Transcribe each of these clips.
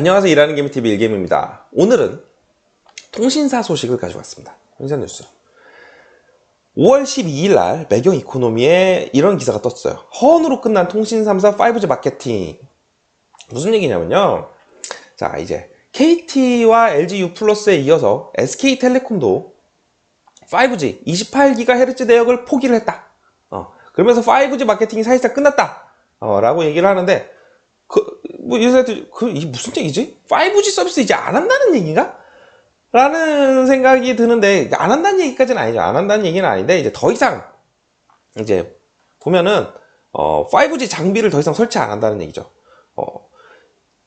안녕하세요. 일하는 개미TV 일개미입니다. 오늘은 통신사 소식을 가지고 왔습니다. 통신사 뉴스. 5월 12일 날 매경 이코노미에 이런 기사가 떴어요. 허언으로 끝난 통신 3사 5G 마케팅. 무슨 얘기냐면요. 자, 이제 KT와 LG U+에 이어서 SK텔레콤도 5G 28GHz 대역을 포기를 했다. 그러면서 5G 마케팅이 사실상 끝났다. 라고 얘기를 하는데, 이게 무슨 얘기지? 5G 서비스 이제 안 한다는 얘기인가? 라는 생각이 드는데, 안 한다는 얘기까지는 아니죠. 안 한다는 얘기는 아닌데, 이제 더 이상, 이제, 보면은, 5G 장비를 더 이상 설치 안 한다는 얘기죠.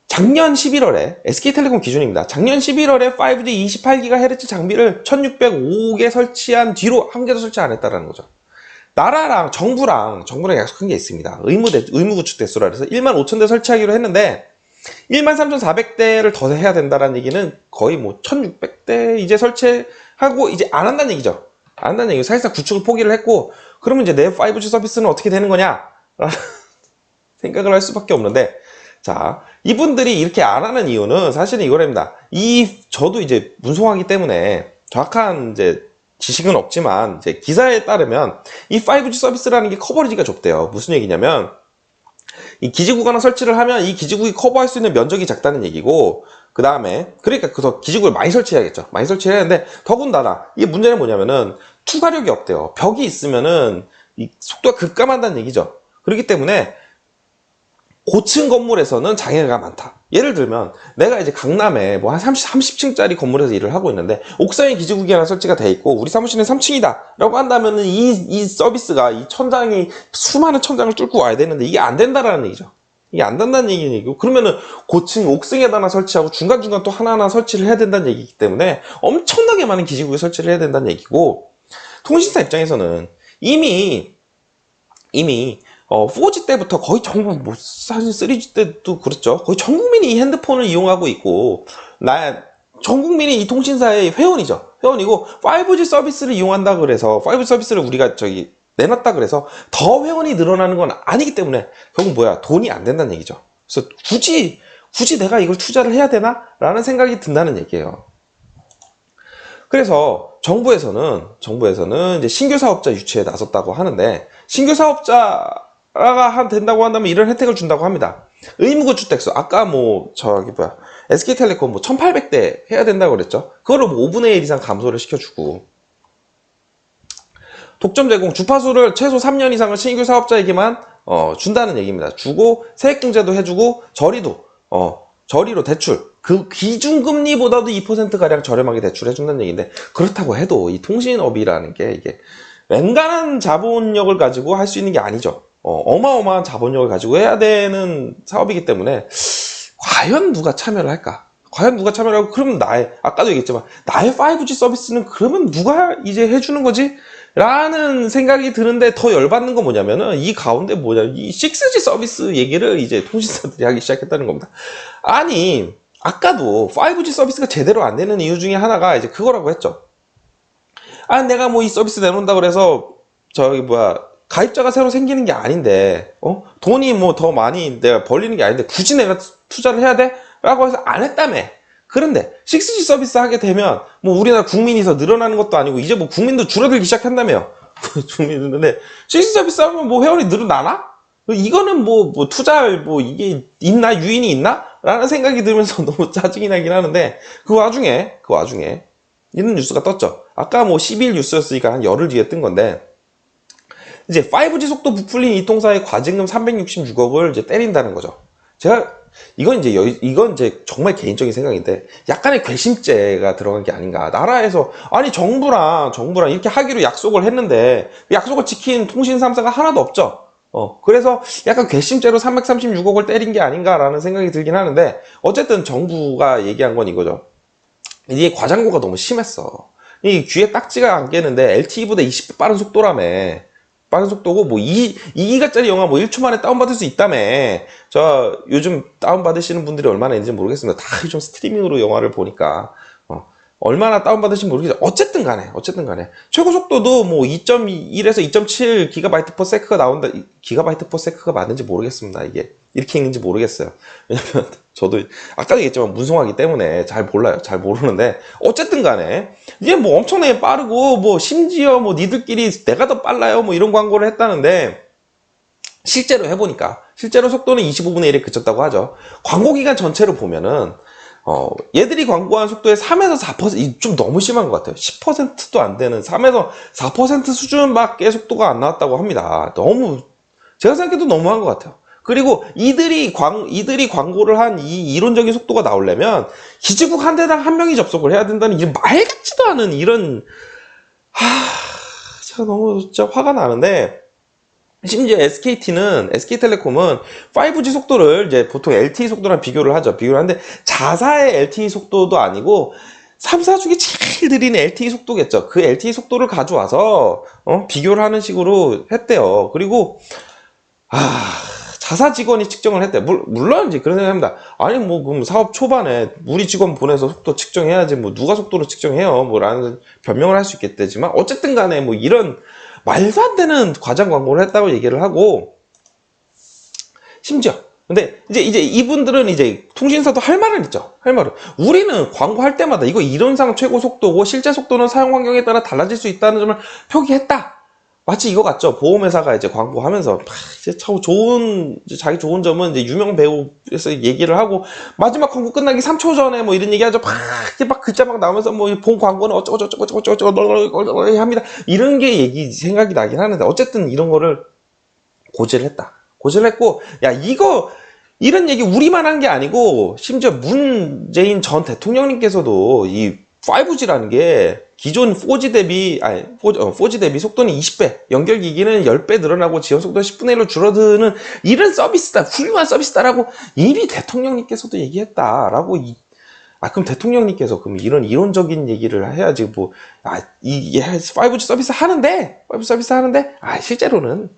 작년 11월에, SK텔레콤 기준입니다. 작년 11월에 5G 28GHz 장비를 1605개 설치한 뒤로 한 개도 설치 안 했다는 거죠. 나라랑 정부랑 약속한 게 있습니다. 의무 구축 대수라 그래서 15,000대 설치하기로 했는데 13,400대를 더 해야 된다는 얘기는 거의 뭐 1,600대 이제 설치하고 이제 안 한다는 얘기죠. 안 한다는 얘기죠. 사실상 구축을 포기를 했고 그러면 이제 내 5G 서비스는 어떻게 되는 거냐? 생각을 할 수밖에 없는데 자, 이분들이 이렇게 안 하는 이유는 사실은 이거랍니다. 저도 이제 문송하기 때문에 정확한 이제 지식은 없지만 이제 기사에 따르면 이 5G 서비스라는 게 커버리지가 좁대요. 무슨 얘기냐면 이 기지국 하나 설치를 하면 이 기지국이 커버할 수 있는 면적이 작다는 얘기고 그 다음에 그러니까 그 기지국을 많이 설치해야겠죠. 많이 설치해야 하는데 더군다나 이게 문제는 뭐냐면은 투과력이 없대요. 벽이 있으면은 이 속도가 급감한다는 얘기죠. 그렇기 때문에 고층 건물에서는 장애가 많다. 예를 들면 내가 이제 강남에 뭐 한 30층짜리 건물에서 일을 하고 있는데 옥상에 기지국이 하나 설치가 돼 있고 우리 사무실은 3층이다 라고 한다면은 이 서비스가 이 천장이 수많은 천장을 뚫고 와야 되는데 이게 안 된다라는 얘기죠. 이게 안 된다는 얘기고 그러면은 고층 옥상에다 하나 설치하고 중간중간 또 하나하나 설치를 해야 된다는 얘기이기 때문에 엄청나게 많은 기지국에 설치를 해야 된다는 얘기고 통신사 입장에서는 이미 4G 때부터 거의 전국, 사실 3G 때도 그렇죠. 거의 전 국민이 이 핸드폰을 이용하고 있고, 전 국민이 이 통신사의 회원이죠. 회원이고, 5G 서비스를 이용한다 그래서, 5G 서비스를 우리가 내놨다 그래서 더 회원이 늘어나는 건 아니기 때문에, 결국 뭐야, 돈이 안 된다는 얘기죠. 그래서 굳이 내가 이걸 투자를 해야 되나? 라는 생각이 든다는 얘기예요. 그래서 정부에서는 이제 신규 사업자 유치에 나섰다고 하는데, 신규 사업자가 된다고 한다면 이런 혜택을 준다고 합니다. 의무구축 택수. 아까 SK텔레콤 1,800대 해야 된다고 그랬죠. 그거를 5분의 1 이상 감소를 시켜주고. 독점 제공, 주파수를 최소 3년 이상을 신규 사업자에게만 준다는 얘기입니다. 주고 세액공제도 해주고 저리로 대출. 그 기준금리보다도 2%가량 저렴하게 대출해준다는 얘기인데 그렇다고 해도 이 통신업이라는 게 이게 웬간한 자본력을 가지고 할 수 있는 게 아니죠. 어마어마한 자본력을 가지고 해야 되는 사업이기 때문에 과연 누가 참여를 할까? 과연 누가 참여를 하고 그러면 아까도 얘기했지만 나의 5G 서비스는 그러면 누가 이제 해주는 거지? 라는 생각이 드는데 더 열받는 건 뭐냐면은 이 가운데 이 6G 서비스 얘기를 이제 통신사들이 하기 시작했다는 겁니다. 아니 아까도 5G 서비스가 제대로 안 되는 이유 중에 하나가 이제 그거라고 했죠. 내가 이 서비스 내놓는다 그래서 가입자가 새로 생기는 게 아닌데 돈이 더 많이 내가 벌리는 게 아닌데 굳이 내가 투자를 해야 돼? 라고 해서 안 했다며. 그런데 6G 서비스 하게 되면 우리나라 국민이 더 늘어나는 것도 아니고 이제 국민도 줄어들기 시작한다며요. 국민인데 6G 서비스 하면 회원이 늘어나나? 이거는 투자할 이게 있나? 유인이 있나? 라는 생각이 들면서 너무 짜증이 나긴 하는데 그 와중에 이런 뉴스가 떴죠. 아까 12일 뉴스였으니까 한 열흘 뒤에 뜬 건데 이제 5G 속도 부풀린 이 통사의 과징금 366억을 이제 때린다는 거죠. 이건 이제 정말 개인적인 생각인데 약간의 괘씸죄가 들어간 게 아닌가. 나라에서 정부랑 이렇게 하기로 약속을 했는데 약속을 지킨 통신 3사가 하나도 없죠. 그래서 약간 괘씸죄로 336억을 때린 게 아닌가라는 생각이 들긴 하는데 어쨌든 정부가 얘기한 건 이거죠. 이게 과장고가 너무 심했어. 이 귀에 딱지가 안 깨는데 LTE보다 20배 빠른 속도라며. 빠른 속도고 2기가짜리 영화 1초 만에 다운받을 수 있다며. 요즘 다운받으시는 분들이 얼마나 있는지 모르겠습니다. 다 요즘 스트리밍으로 영화를 보니까 얼마나 다운받으시면 모르겠어요. 어쨌든 간에 최고 속도도 2.1에서 2.7 기가바이트 퍼 세크가 나온다. 기가바이트 퍼 세크가 맞는지 모르겠습니다. 이게 이렇게 있는지 모르겠어요. 왜냐면 저도 아까도 얘기했지만 문송하기 때문에 잘 몰라요. 잘 모르는데 어쨌든 간에 이게 뭐 엄청나게 빠르고 뭐 심지어 뭐 니들끼리 내가 더 빨라요 뭐 이런 광고를 했다는데 실제로 해보니까 실제로 속도는 25분의 1에 그쳤다고 하죠. 광고 기간 전체로 보면은 얘들이 광고한 속도의 3에서 4%, 좀 너무 심한 것 같아요. 10%도 안 되는 3에서 4% 수준밖에 속도가 안 나왔다고 합니다. 너무, 제가 생각해도 너무한 것 같아요. 그리고 이들이 광고를 한 이 이론적인 속도가 나오려면 기지국 한 대당 한 명이 접속을 해야 된다는 이 말 같지도 않은 이런, 제가 너무 진짜 화가 나는데, 심지어 SK텔레콤은 5G 속도를 이제 보통 LTE 속도랑 비교를 하죠. 비교를 하는데 자사의 LTE 속도도 아니고 3사 중에 제일 느린 LTE 속도겠죠. 그 LTE 속도를 가져와서 비교를 하는 식으로 했대요. 그리고 자사 직원이 측정을 했대. 물론 이제 그런 생각합니다. 아니 뭐 그럼 사업 초반에 우리 직원 보내서 속도 측정해야지 뭐 누가 속도를 측정해요 뭐라는 변명을 할 수 있겠지만 어쨌든 간에 뭐 이런 말도 안 되는 과장 광고를 했다고 얘기를 하고 심지어 근데 이제 이분들은 이제 통신사도 할 말은 있죠. 할 말은 우리는 광고할 때마다 이거 이론상 최고 속도고 실제 속도는 사용 환경에 따라 달라질 수 있다는 점을 표기했다. 마치 이거 같죠. 보험회사가 이제 광고하면서 이제 참 자기 좋은 점은 이제 유명 배우에서 얘기를 하고 마지막 광고 끝나기 3초 전에 뭐 이런 얘기하죠. 막 글자 막 나오면서 뭐 본 광고는 어쩌고저쩌고 합니다. 이런 게 생각이 나긴 하는데 어쨌든 이런 거를 고지를 했다. 고지를 했고 야 이런 얘기 우리만 한 게 아니고 심지어 문재인 전 대통령님께서도 이 5G라는 게 기존 4G 대비 속도는 20배, 연결기기는 10배 늘어나고 지연 속도는 10분의 1로 줄어드는 이런 서비스다, 훌륭한 서비스다라고 이미 대통령님께서도 얘기했다라고 그럼 대통령님께서 그럼 이런 이론적인 얘기를 해야지 이게 5G 서비스 하는데 실제로는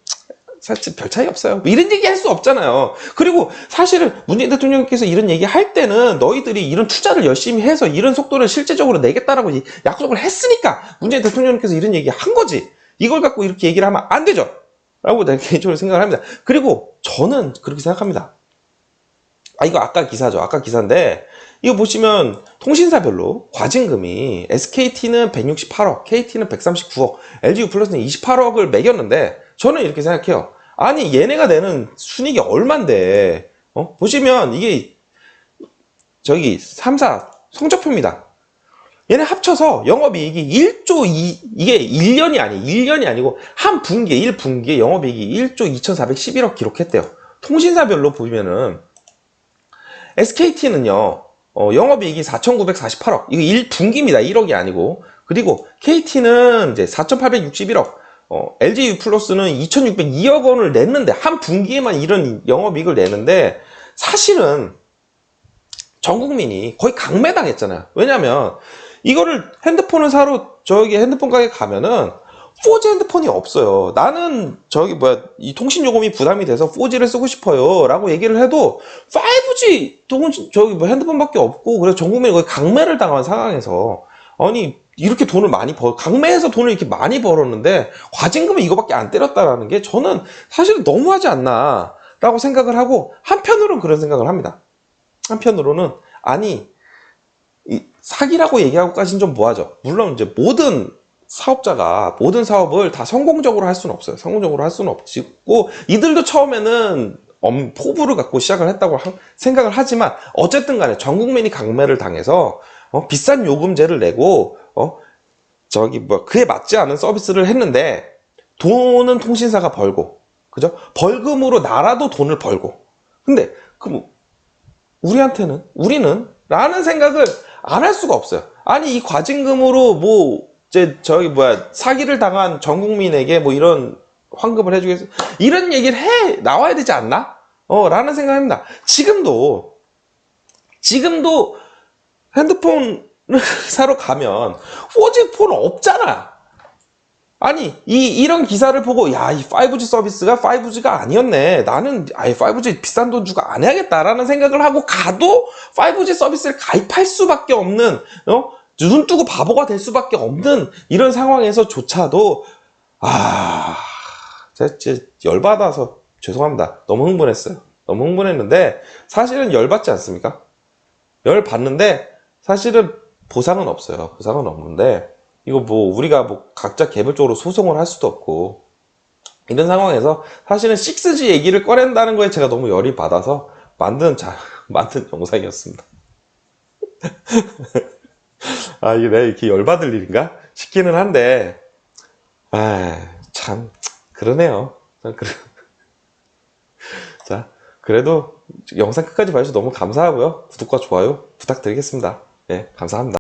사실 별 차이 없어요. 뭐 이런 얘기 할 수 없잖아요. 그리고 사실은 문재인 대통령께서 이런 얘기 할 때는 너희들이 이런 투자를 열심히 해서 이런 속도를 실제적으로 내겠다라고 약속을 했으니까 문재인 대통령께서 이런 얘기 한 거지. 이걸 갖고 이렇게 얘기를 하면 안 되죠. 라고 내가 개인적으로 생각을 합니다. 그리고 저는 그렇게 생각합니다. 이거 아까 기사죠. 아까 기사인데 이거 보시면 통신사별로 과징금이 SKT는 168억, KT는 139억, LGU 플러스는 28억을 매겼는데 저는 이렇게 생각해요. 아니 얘네가 내는 순이익이 얼만데 보시면 이게 저기 3사 성적표입니다. 얘네 합쳐서 영업이익이 1조 이게 1년이 아니고 한 분기에 1분기에 영업이익이 1조 2411억 기록했대요. 통신사별로 보면은 SKT는요 영업이익이 4,948억 이거 1분기입니다. 1억이 아니고 그리고 KT는 이제 4,861억 LG 플러스는 2,602억 원을 냈는데 한 분기에만 이런 영업이익을 내는데 사실은 전 국민이 거의 강매당했잖아요. 왜냐면 이거를 핸드폰을 사러 저기 핸드폰 가게 가면은 4G 핸드폰이 없어요. 나는 이 통신 요금이 부담이 돼서 4G를 쓰고 싶어요 라고 얘기를 해도 5G 핸드폰밖에 없고 그래서 전 국민이 거의 강매를 당한 상황에서 아니 이렇게 돈을 많이 강매해서 돈을 이렇게 많이 벌었는데 과징금을 이거밖에 안 때렸다라는 게 저는 사실은 너무하지 않나 라고 생각을 하고 한편으로는 그런 생각을 합니다. 한편으로는 아니 사기라고 얘기하고까지는 좀 뭐하죠. 물론 이제 모든 사업자가 모든 사업을 다 성공적으로 할 수는 없어요. 성공적으로 할 수는 없고 이들도 처음에는 포부를 갖고 시작을 했다고 생각을 하지만 어쨌든 간에 전 국민이 강매를 당해서 비싼 요금제를 내고 그에 맞지 않은 서비스를 했는데 돈은 통신사가 벌고 그죠? 벌금으로 나라도 돈을 벌고 근데 우리는 라는 생각을 안 할 수가 없어요. 아니 이 과징금으로 사기를 당한 전 국민에게 이런 환급을 해주겠어 이런 얘기를 나와야 되지 않나? 라는 생각입니다. 지금도 핸드폰 사러 가면 4G 폰 없잖아. 아니 이런 기사를 보고 이 5G 서비스가 5G가 아니었네. 나는 5G 비싼 돈 주고 안 해야겠다라는 생각을 하고 가도 5G 서비스를 가입할 수밖에 없는 눈 뜨고 바보가 될 수밖에 없는 이런 상황에서조차도 제가 진짜 열받아서 죄송합니다. 너무 흥분했어요. 너무 흥분했는데 사실은 열받지 않습니까? 열받는데 사실은 보상은 없어요. 보상은 없는데 이거 뭐 우리가 뭐 각자 개별적으로 소송을 할 수도 없고 이런 상황에서 사실은 6G 얘기를 꺼낸다는 거에 제가 너무 열이 받아서 만든 영상이었습니다. 아, 이게 내가 이렇게 열받을 일인가 싶기는 한데, 참, 그러네요. 자, 그래도 영상 끝까지 봐주셔서 너무 감사하고요. 구독과 좋아요 부탁드리겠습니다. 예, 감사합니다.